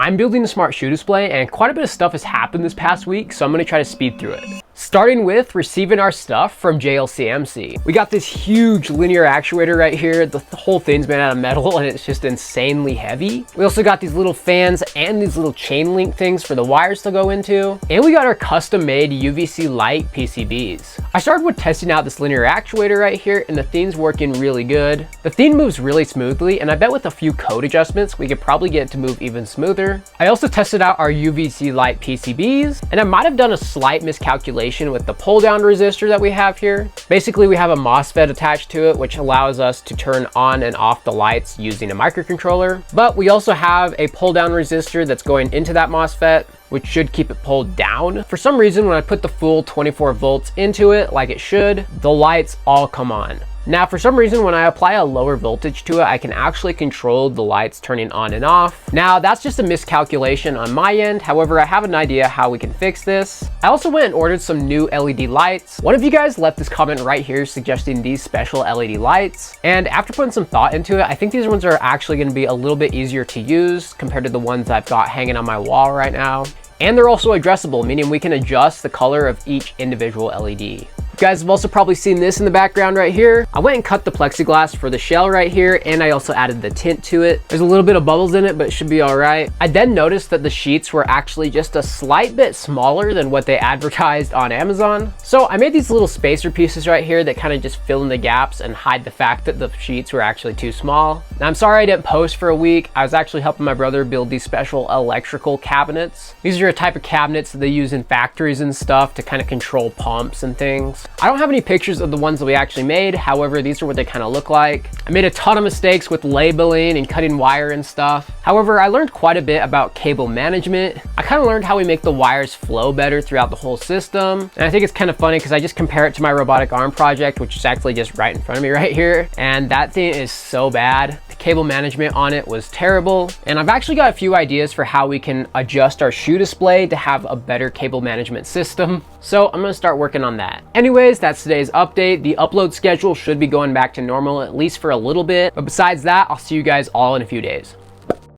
I'm building a smart shoe display and quite a bit of stuff has happened this past week, so I'm gonna try to speed through it. Starting with receiving our stuff from JLCMC. We got this huge linear actuator right here. The whole thing's made out of metal and it's just insanely heavy. We also got these little fans and these little chain link things for the wires to go into. And we got our custom made UVC light PCBs. I started with testing out this linear actuator right here and the thing's working really good. The thing moves really smoothly and I bet with a few code adjustments, we could probably get it to move even smoother. I also tested out our UVC light PCBs and I might have done a slight miscalculation with the pull down resistor that we have here. Basically, we have a MOSFET attached to it, which allows us to turn on and off the lights using a microcontroller. But we also have a pull down resistor that's going into that MOSFET, which should keep it pulled down. For some reason, when I put the full 24 volts into it, like it should, the lights all come on. Now, for some reason, when I apply a lower voltage to it, I can actually control the lights turning on and off. Now, that's just a miscalculation on my end. However, I have an idea how we can fix this. I also went and ordered some new LED lights. One of you guys left this comment right here suggesting these special LED lights. And after putting some thought into it, I think these ones are actually going to be a little bit easier to use compared to the ones I've got hanging on my wall right now. And they're also addressable, meaning we can adjust the color of each individual LED. You guys have also probably seen this in the background right here. I went and cut the plexiglass for the shell right here, and I also added the tint to it. There's a little bit of bubbles in it, but it should be all right. I then noticed that the sheets were actually just a slight bit smaller than what they advertised on Amazon. So I made these little spacer pieces right here that kind of just fill in the gaps and hide the fact that the sheets were actually too small. Now, I'm sorry I didn't post for a week. I was actually helping my brother build these special electrical cabinets. These are a type of cabinets that they use in factories and stuff to kind of control pumps and things. I don't have any pictures of the ones that we actually made. However, these are what they kind of look like. I made a ton of mistakes with labeling and cutting wire and stuff. However, I learned quite a bit about cable management. I kind of learned how we make the wires flow better throughout the whole system. And I think it's kind of funny because I just compare it to my robotic arm project, which is actually just right in front of me right here. And that thing is so bad. The cable management on it was terrible. And I've actually got a few ideas for how we can adjust our shoe display to have a better cable management system. So I'm gonna start working on that. Anyways, that's today's update. The upload schedule should be going back to normal, at least for a little bit. But besides that, I'll see you guys all in a few days.